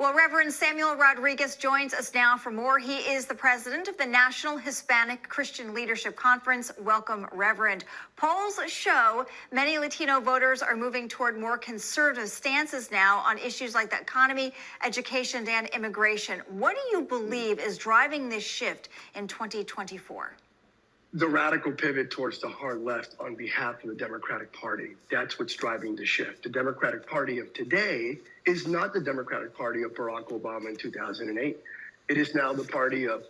Well, Reverend Samuel Rodriguez joins us now for more. He is the president of the National Hispanic Christian Leadership Conference. Welcome, Reverend. Polls show many Latino voters are moving toward more conservative stances now on issues like the economy, education, and immigration. What do you believe is driving this shift in 2024? The radical pivot towards the hard left on behalf of the Democratic Party. That's what's driving the shift. The Democratic Party of today is not the Democratic Party of Barack Obama in 2008. It is now the party of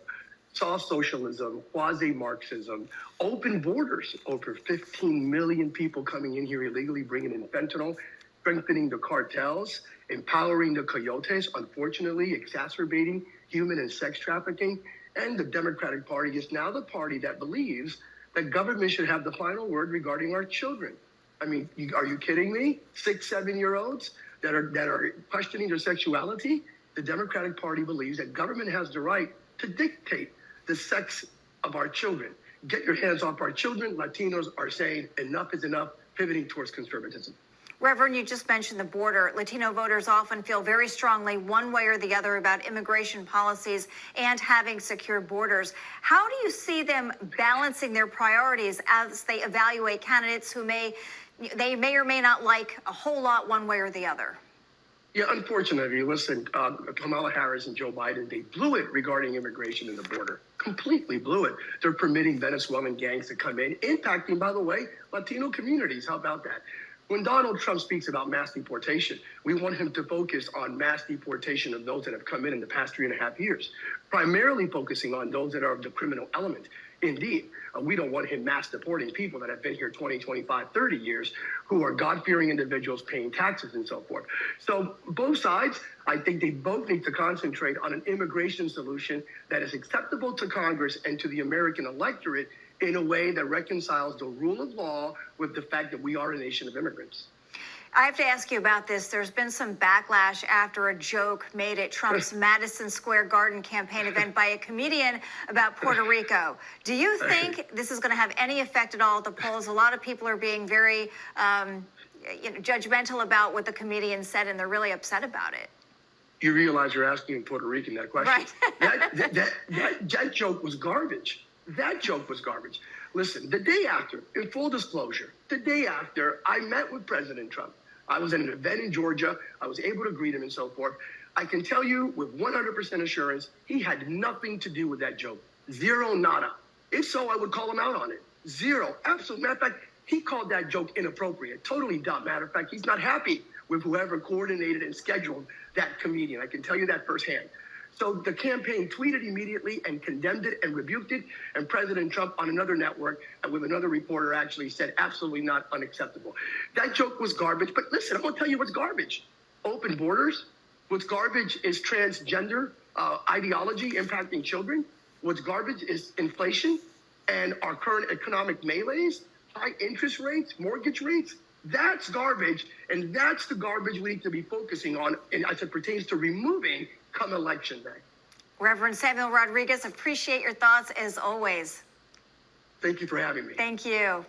soft socialism, quasi-Marxism, open borders, over 15 million people coming in here illegally, bringing in fentanyl, strengthening the cartels, empowering the coyotes, unfortunately exacerbating human and sex trafficking. And the Democratic Party is now the party that believes that government should have the final word regarding our children. I mean, are you kidding me? 6, 7-year-olds that are questioning their sexuality? The Democratic Party believes that government has the right to dictate the sex of our children. Get your hands off our children. Latinos are saying enough is enough, pivoting towards conservatism. Reverend, you just mentioned the border. Latino voters often feel very strongly one way or the other about immigration policies and having secure borders. How do you see them balancing their priorities as they evaluate candidates who may or may not like a whole lot one way or the other? Yeah, unfortunately, listen, Kamala Harris and Joe Biden, they blew it regarding immigration and the border. Completely blew it. They're permitting Venezuelan gangs to come in, impacting, by the way, Latino communities. How about that? When Donald Trump speaks about mass deportation, we want him to focus on mass deportation of those that have come in the past 3.5 years, primarily focusing on those that are of the criminal element. Indeed, we don't want him mass deporting people that have been here 20, 25, 30 years, who are God-fearing individuals paying taxes and so forth. So both sides, I think they both need to concentrate on an immigration solution that is acceptable to Congress and to the American electorate in a way that reconciles the rule of law with the fact that we are a nation of immigrants. I have to ask you about this. There's been some backlash after a joke made at Trump's Madison Square Garden campaign event by a comedian about Puerto Rico. Do you think this is going to have any effect at all at the polls? A lot of people are being very judgmental about what the comedian said, and they're really upset about it. You realize you're asking a Puerto Rican that question. Right. That joke was garbage. That joke was garbage. Listen, the day after, in full disclosure, the day after I met with President Trump, I was at an event in Georgia. I was able to greet him and so forth. I can tell you with 100% assurance, he had nothing to do with that joke. Zero, nada. If so, I would call him out on it. Zero. Absolutely. Matter of fact, he called that joke inappropriate. Totally dumb. Matter of fact, he's not happy with whoever coordinated and scheduled that comedian. I can tell you that firsthand. So the campaign tweeted immediately and condemned it and rebuked it. And President Trump on another network and with another reporter actually said absolutely not, unacceptable. That joke was garbage. But listen, I'm going to tell you what's garbage. Open borders. What's garbage is transgender ideology impacting children. What's garbage is inflation and our current economic melees, high interest rates, mortgage rates. That's garbage. And that's the garbage we need to be focusing on and as it pertains to removing come election day. Reverend Samuel Rodriguez, appreciate your thoughts as always. Thank you for having me. Thank you.